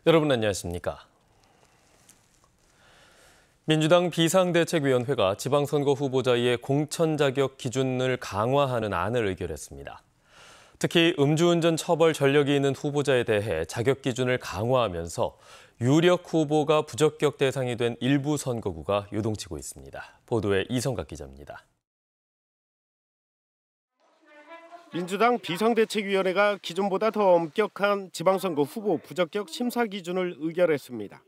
여러분 안녕하십니까? 민주당 비상대책위원회가 지방선거 후보자의 공천 자격 기준을 강화하는 안을 의결했습니다. 특히 음주운전 처벌 전력이 있는 후보자에 대해 자격 기준을 강화하면서 유력 후보가 부적격 대상이 된 일부 선거구가 요동치고 있습니다. 보도에 이성각 기자입니다. 민주당 비상대책위원회가 기존보다 더 엄격한 지방선거 후보 부적격 심사 기준을 의결했습니다.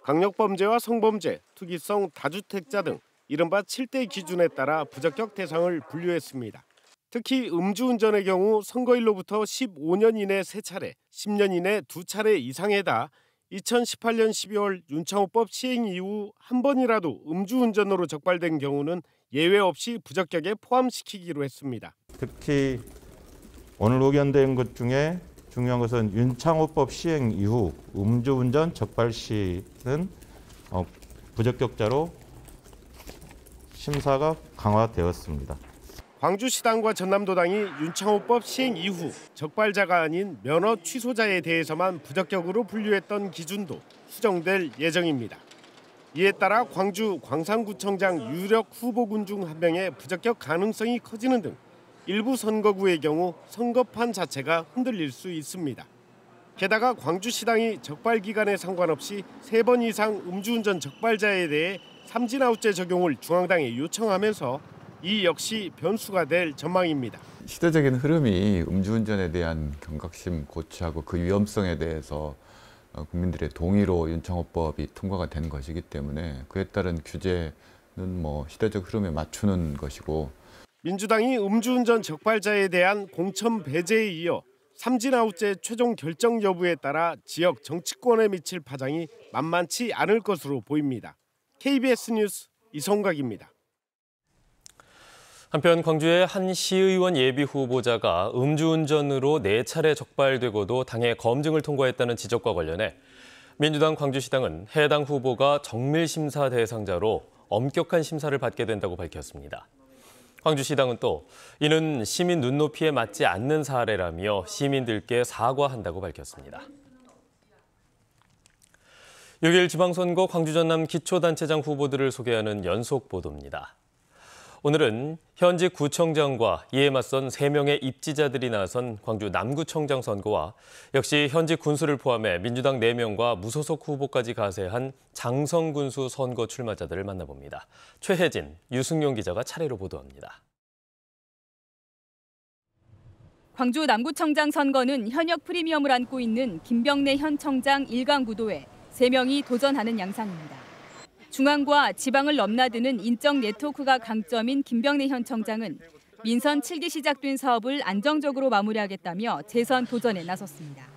강력범죄와 성범죄, 투기성 다주택자 등 이른바 7대 기준에 따라 부적격 대상을 분류했습니다. 특히 음주운전의 경우 선거일로부터 15년 이내 3차례, 10년 이내 2차례 이상에다 2018년 12월 윤창호법 시행 이후 한 번이라도 음주운전으로 적발된 경우는 예외 없이 부적격에 포함시키기로 했습니다. 특히 오늘 의견된 것 중에 중요한 것은 윤창호법 시행 이후 음주운전 적발 시는 부적격자로 심사가 강화되었습니다. 광주시당과 전남도당이 윤창호법 시행 이후 적발자가 아닌 면허 취소자에 대해서만 부적격으로 분류했던 기준도 수정될 예정입니다. 이에 따라 광주 광산구청장 유력 후보군 중 한 명의 부적격 가능성이 커지는 등 일부 선거구의 경우 선거판 자체가 흔들릴 수 있습니다. 게다가 광주시당이 적발 기간에 상관없이 3번 이상 음주운전 적발자에 대해 삼진아웃제 적용을 중앙당에 요청하면서 이 역시 변수가 될 전망입니다. 시대적인 흐름이 음주운전에 대한 경각심 고취하고 그 위험성에 대해서 국민들의 동의로 윤창호법이 통과가 된 것이기 때문에 그에 따른 규제는 시대적 흐름에 맞추는 것이고, 민주당이 음주운전 적발자에 대한 공천 배제에 이어 삼진아웃제 최종 결정 여부에 따라 지역 정치권에 미칠 파장이 만만치 않을 것으로 보입니다. KBS 뉴스 이성각입니다. 한편 광주의 한 시의원 예비 후보자가 음주운전으로 4차례 적발되고도 당의 검증을 통과했다는 지적과 관련해 민주당 광주시당은 해당 후보가 정밀심사 대상자로 엄격한 심사를 받게 된다고 밝혔습니다. 광주시당은 또 이는 시민 눈높이에 맞지 않는 사례라며 시민들께 사과한다고 밝혔습니다. 6일 지방선거 광주 전남 기초단체장 후보들을 소개하는 연속 보도입니다. 오늘은 현직 구청장과 이에 맞선 3명의 입지자들이 나선 광주 남구청장 선거와 역시 현직 군수를 포함해 민주당 4명과 무소속 후보까지 가세한 장성군수 선거 출마자들을 만나봅니다. 최혜진, 유승용 기자가 차례로 보도합니다. 광주 남구청장 선거는 현역 프리미엄을 안고 있는 김병래 현 청장 1강 구도에 3명이 도전하는 양상입니다. 중앙과 지방을 넘나드는 인적 네트워크가 강점인 김병래 현 청장은 민선 7기 시작된 사업을 안정적으로 마무리하겠다며 재선 도전에 나섰습니다.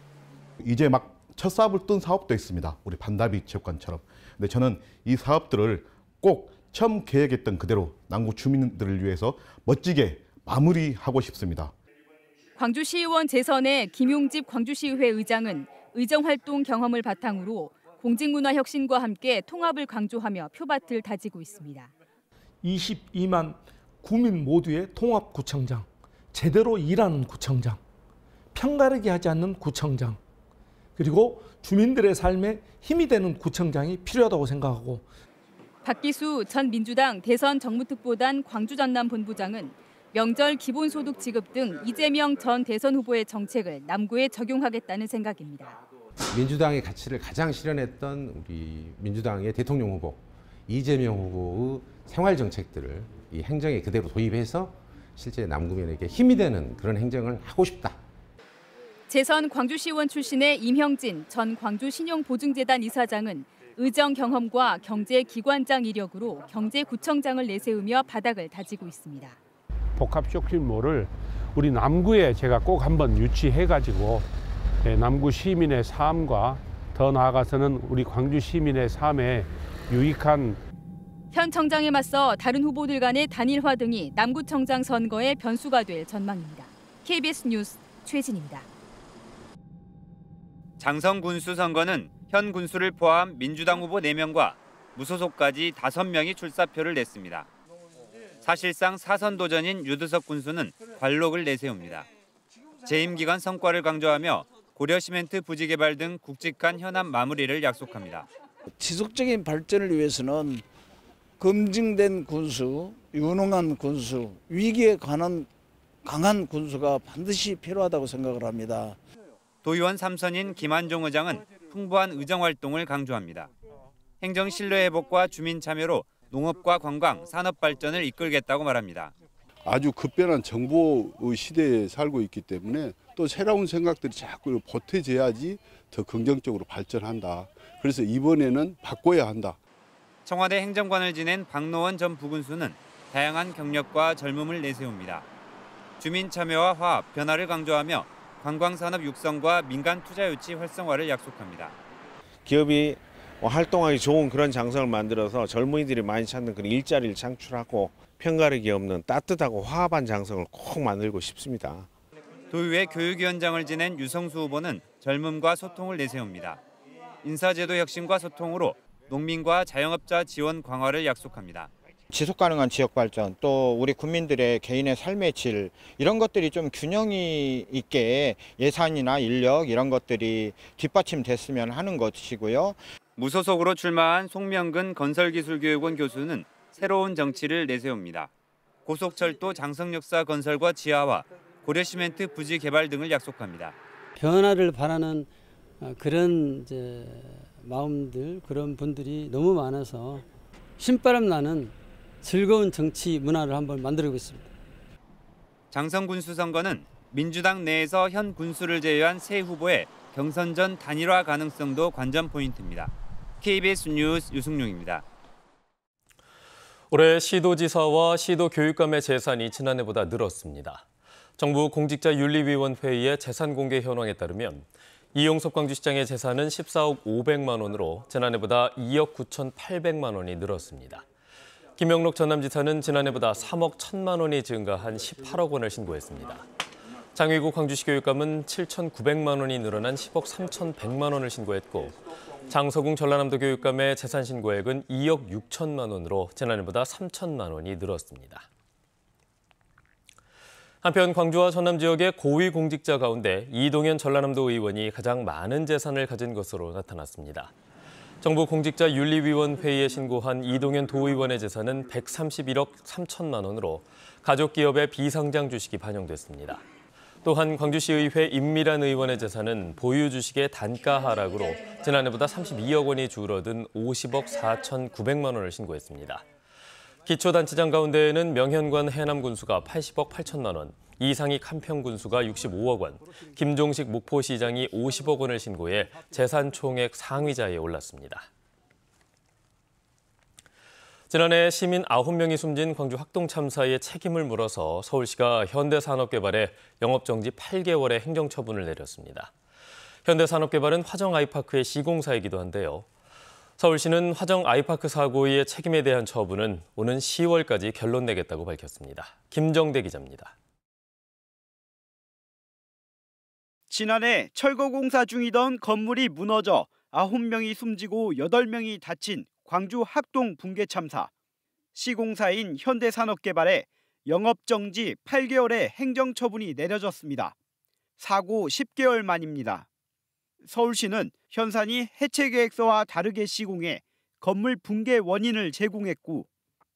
이제 막 첫 사업을 뜬 사업도 있습니다. 우리 반다비 체육관처럼. 근데 저는 이 사업들을 꼭 처음 계획했던 그대로 남구 주민들을 위해서 멋지게 마무리하고 싶습니다. 광주시의원 재선의 김용집 광주시의회 의장은 의정활동 경험을 바탕으로 공직문화 혁신과 함께 통합을 강조하며 표밭을 다지고 있습니다. 22만 구민 모두의 통합구청장, 제대로 일하는 구청장, 편가르기 하지 않는 구청장, 그리고 주민들의 삶에 힘이 되는 구청장이 필요하다고 생각하고, 박기수 전 민주당 대선 정무특보단 광주 전남 본부장은 명절 기본소득 지급 등 이재명 전 대선 후보의 정책을 남구에 적용하겠다는 생각입니다. 민주당의 가치를 가장 실현했던 우리 민주당의 대통령 후보 이재명 후보의 생활 정책들을 이 행정에 그대로 도입해서 실제 남구민에게 힘이 되는 그런 행정을 하고 싶다. 재선 광주시의원 출신의 임형진 전 광주신용보증재단 이사장은 의정 경험과 경제기관장 이력으로 경제구청장을 내세우며 바닥을 다지고 있습니다. 복합 쇼핑몰을 우리 남구에 제가 꼭 한번 유치해가지고 남구 시민의 삶과 더 나아가서는 우리 광주 시민의 삶에 유익한. 현 청장에 맞서 다른 후보들 간의 단일화 등이 남구청장 선거의 변수가 될 전망입니다. KBS 뉴스 최진입니다. 장성군수 선거는 현 군수를 포함 민주당 후보 4명과 무소속까지 5명이 출사표를 냈습니다. 사실상 사선 도전인 유두석 군수는 관록을 내세웁니다. 재임 기간 성과를 강조하며 고려시멘트 부지개발 등 굵직한 현안 마무리를 약속합니다. 지속적인 발전을 위해서는 검증된 군수, 유능한 군수, 위기에 관한 강한 군수가 반드시 필요하다고 생각을 합니다. 도의원 3선인 김한종 의장은 풍부한 의정활동을 강조합니다. 행정 신뢰 회복과 주민 참여로 농업과 관광, 산업 발전을 이끌겠다고 말합니다. 아주 급변한 정보의 시대에 살고 있기 때문에 또 새로운 생각들이 자꾸 보태져야지 더 긍정적으로 발전한다. 그래서 이번에는 바꿔야 한다. 청와대 행정관을 지낸 박노원 전 부군수는 다양한 경력과 젊음을 내세웁니다. 주민 참여와 화합, 변화를 강조하며 관광산업 육성과 민간 투자 유치 활성화를 약속합니다. 기업이 활동하기 좋은 그런 장소를 만들어서 젊은이들이 많이 찾는 그런 일자리를 창출하고 편가르기 없는 따뜻하고 화합한 장소를 꼭 만들고 싶습니다. 도의회 교육위원장을 지낸 유성수 후보는 젊음과 소통을 내세웁니다. 인사제도 혁신과 소통으로 농민과 자영업자 지원 강화를 약속합니다. 지속가능한 지역발전, 또 우리 국민들의 개인의 삶의 질, 이런 것들이 좀 균형이 있게 예산이나 인력 이런 것들이 뒷받침됐으면 하는 것이고요. 무소속으로 출마한 송명근 건설기술교육원 교수는 새로운 정치를 내세웁니다. 고속철도 장성역사 건설과 지하화, 고려시멘트 부지 개발 등을 약속합니다. 변화를 바라는 그런 마음들, 그런 분들이 너무 많아서 신바람 나는 즐거운 정치 문화를 한번 만들어 보겠습니다. 장성 군수 선거는 민주당 내에서 현 군수를 제외한 새 후보의 경선전 단일화 가능성도 관전 포인트입니다. KBS 뉴스 유승용입니다. 올해 시도지사와 시도교육감의 재산이 지난해보다 늘었습니다. 정부 공직자윤리위원회의 재산 공개 현황에 따르면 이용섭 광주시장의 재산은 14억 500만 원으로 지난해보다 2억 9,800만 원이 늘었습니다. 김영록 전남지사는 지난해보다 3억 1천만 원이 증가한 18억 원을 신고했습니다. 장위국 광주시 교육감은 7,900만 원이 늘어난 10억 3,100만 원을 신고했고 장서궁 전라남도 교육감의 재산 신고액은 2억 6천만 원으로 지난해보다 3천만 원이 늘었습니다. 한편 광주와 전남 지역의 고위 공직자 가운데 이동현 전라남도 의원이 가장 많은 재산을 가진 것으로 나타났습니다. 정부 공직자윤리위원회의에 신고한 이동현 도의원의 재산은 131억 3천만 원으로 가족기업의 비상장 주식이 반영됐습니다. 또한 광주시의회 임미란 의원의 재산은 보유 주식의 단가 하락으로 지난해보다 32억 원이 줄어든 50억 4,900만 원을 신고했습니다. 기초단체장 가운데에는 명현관 해남군수가 80억 8천만 원, 이상익 한평군수가 65억 원, 김종식 목포시장이 50억 원을 신고해 재산 총액 상위자에 올랐습니다. 지난해 시민 9명이 숨진 광주 학동 참사의 책임을 물어서 서울시가 현대산업개발에 영업정지 8개월의 행정처분을 내렸습니다. 현대산업개발은 화정 아이파크의 시공사이기도 한데요. 서울시는 화정 아이파크 사고의 책임에 대한 처분은 오는 10월까지 결론 내겠다고 밝혔습니다. 김정대 기자입니다. 지난해 철거공사 중이던 건물이 무너져 9명이 숨지고 8명이 다친 광주 학동 붕괴 참사. 시공사인 현대산업개발에 영업정지 8개월의 행정처분이 내려졌습니다. 사고 10개월 만입니다. 서울시는 현산이 해체계획서와 다르게 시공해 건물 붕괴 원인을 제공했고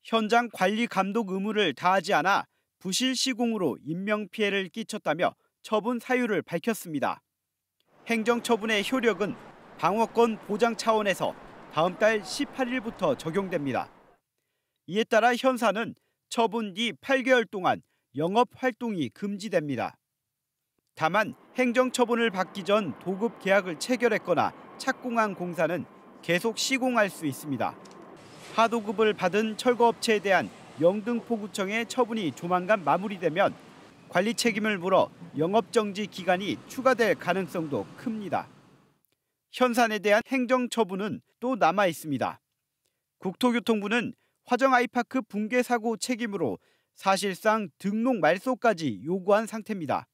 현장 관리 감독 의무를 다하지 않아 부실 시공으로 인명피해를 끼쳤다며 처분 사유를 밝혔습니다. 행정처분의 효력은 방어권 보장 차원에서 다음 달 18일부터 적용됩니다. 이에 따라 현사는 처분 뒤 8개월 동안 영업 활동이 금지됩니다. 다만 행정처분을 받기 전 도급 계약을 체결했거나 착공한 공사는 계속 시공할 수 있습니다. 하도급을 받은 철거업체에 대한 영등포구청의 처분이 조만간 마무리되면 관리 책임을 물어 영업정지 기간이 추가될 가능성도 큽니다. 현산에 대한 행정처분은 또 남아 있습니다. 국토교통부는 화정 아이파크 붕괴 사고 책임으로 사실상 등록 말소까지 요구한 상태입니다.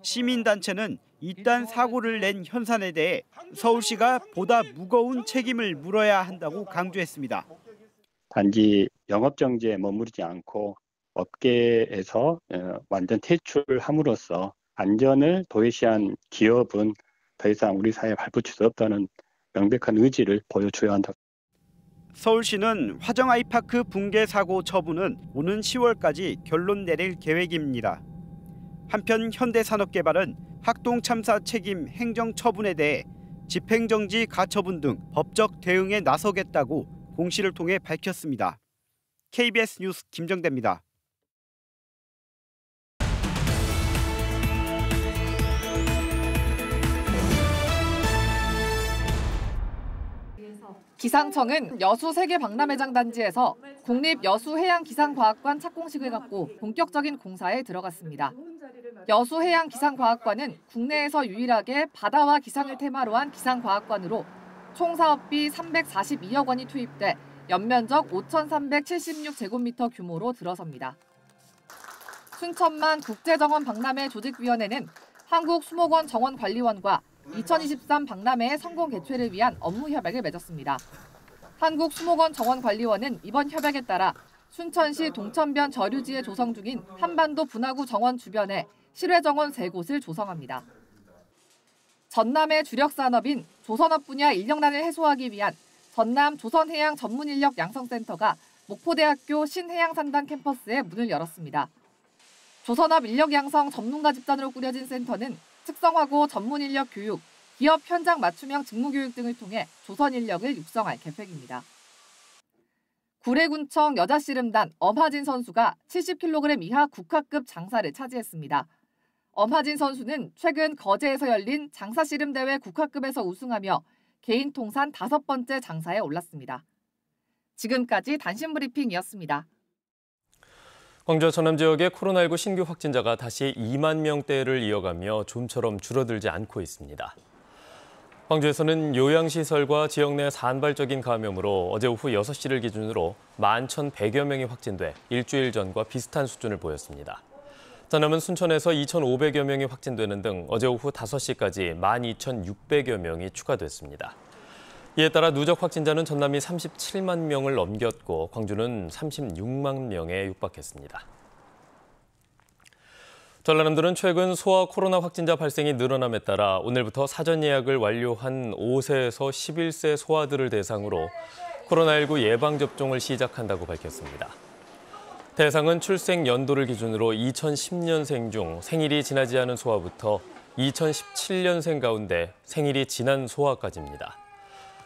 시민단체는 이딴 사고를 낸 현산에 대해 서울시가 보다 무거운 책임을 물어야 한다고 강조했습니다. 단지 영업정지에 머무르지 않고 업계에서 완전 퇴출함으로써 안전을 도외시한 기업은 더 이상 우리 사회에 발붙일 수 없다는 명백한 의지를 보여줘야 한다. 서울시는 화정 아이파크 붕괴 사고 처분은 오는 10월까지 결론 내릴 계획입니다. 한편 현대산업개발은 학동 참사 책임 행정 처분에 대해 집행정지 가처분 등 법적 대응에 나서겠다고 공시를 통해 밝혔습니다. KBS 뉴스 김정대입니다. 기상청은 여수 세계 박람회장 단지에서 국립 여수해양기상과학관 착공식을 갖고 본격적인 공사에 들어갔습니다. 여수해양기상과학관은 국내에서 유일하게 바다와 기상을 테마로 한 기상과학관으로 총 사업비 342억 원이 투입돼 연면적 5,376제곱미터 규모로 들어섭니다. 순천만 국제정원 박람회 조직위원회는 한국수목원 정원관리원과 2023 박람회의 성공 개최를 위한 업무 협약을 맺었습니다. 한국수목원 정원관리원은 이번 협약에 따라 순천시 동천변 저류지에 조성 중인 한반도 분화구 정원 주변에 실외정원 3곳을 조성합니다. 전남의 주력 산업인 조선업 분야 인력난을 해소하기 위한 전남 조선해양 전문인력 양성센터가 목포대학교 신해양산단 캠퍼스에 문을 열었습니다. 조선업 인력 양성 전문가 집단으로 꾸려진 센터는 특성화고 전문인력 교육, 기업 현장 맞춤형 직무교육 등을 통해 조선 인력을 육성할 계획입니다. 구례군청 여자씨름단 엄하진 선수가 70kg 이하 국가급 장사를 차지했습니다. 엄하진 선수는 최근 거제에서 열린 장사씨름대회 국가급에서 우승하며 개인 통산 5번째 장사에 올랐습니다. 지금까지 단신브리핑이었습니다. 광주와 전남 지역의 코로나19 신규 확진자가 다시 2만 명대를 이어가며 좀처럼 줄어들지 않고 있습니다. 광주에서는 요양시설과 지역 내 산발적인 감염으로 어제 오후 6시를 기준으로 11,100여 명이 확진돼 일주일 전과 비슷한 수준을 보였습니다. 전남은 순천에서 2,500여 명이 확진되는 등 어제 오후 5시까지 12,600여 명이 추가됐습니다. 이에 따라 누적 확진자는 전남이 37만 명을 넘겼고 광주는 36만 명에 육박했습니다. 전라남도는 최근 소아 코로나 확진자 발생이 늘어남에 따라 오늘부터 사전 예약을 완료한 5세에서 11세 소아들을 대상으로 코로나19 예방접종을 시작한다고 밝혔습니다. 대상은 출생 연도를 기준으로 2010년생 중 생일이 지나지 않은 소아부터 2017년생 가운데 생일이 지난 소아까지입니다.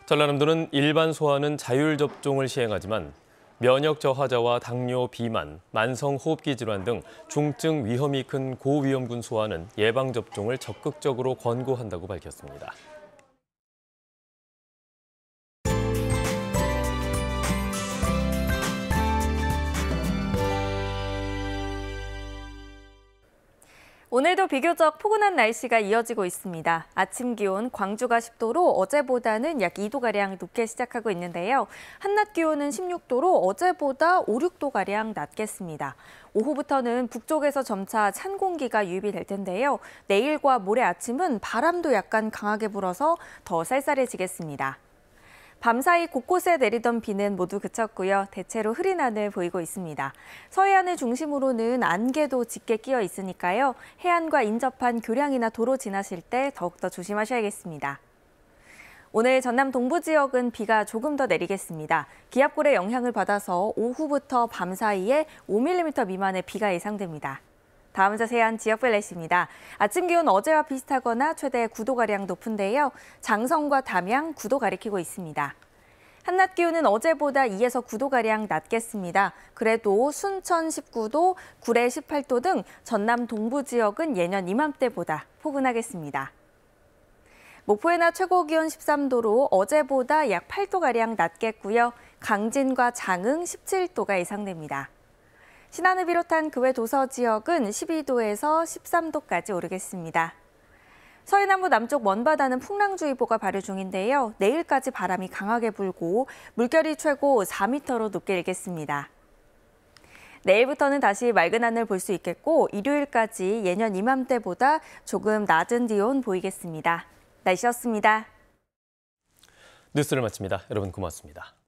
전라남도는 일반 소아는 자율 접종을 시행하지만 면역 저하자와 당뇨, 비만, 만성호흡기 질환 등 중증 위험이 큰 고위험군 소아는 예방접종을 적극적으로 권고한다고 밝혔습니다. 오늘도 비교적 포근한 날씨가 이어지고 있습니다. 아침 기온 광주가 10도로 어제보다는 약 2도가량 높게 시작하고 있는데요. 한낮 기온은 16도로 어제보다 5, 6도가량 낮겠습니다. 오후부터는 북쪽에서 점차 찬 공기가 유입이 될 텐데요. 내일과 모레 아침은 바람도 약간 강하게 불어서 더 쌀쌀해지겠습니다. 밤사이 곳곳에 내리던 비는 모두 그쳤고요. 대체로 흐린 하늘 보이고 있습니다. 서해안을 중심으로는 안개도 짙게 끼어 있으니까요. 해안과 인접한 교량이나 도로 지나실 때 더욱더 조심하셔야겠습니다. 오늘 전남 동부 지역은 비가 조금 더 내리겠습니다. 기압골의 영향을 받아서 오후부터 밤 사이에 5mm 미만의 비가 예상됩니다. 다음 자세한 지역별 날씨입니다. 아침 기온 어제와 비슷하거나 최대 9도가량 높은데요. 장성과 담양 9도 가리키고 있습니다. 한낮 기온은 어제보다 2에서 9도가량 낮겠습니다. 그래도 순천 19도, 구례 18도 등 전남 동부 지역은 예년 이맘때보다 포근하겠습니다. 목포의 낮 최고 기온 13도로 어제보다 약 8도가량 낮겠고요. 강진과 장흥 17도가 예상됩니다. 신안을 비롯한 그 외 도서 지역은 12도에서 13도까지 오르겠습니다. 서해남부 남쪽 먼바다는 풍랑주의보가 발효 중인데요. 내일까지 바람이 강하게 불고 물결이 최고 4m로 높게 일겠습니다. 내일부터는 다시 맑은 하늘 볼 수 있겠고 일요일까지 예년 이맘때보다 조금 낮은 기온 보이겠습니다. 날씨였습니다. 뉴스를 마칩니다. 여러분 고맙습니다.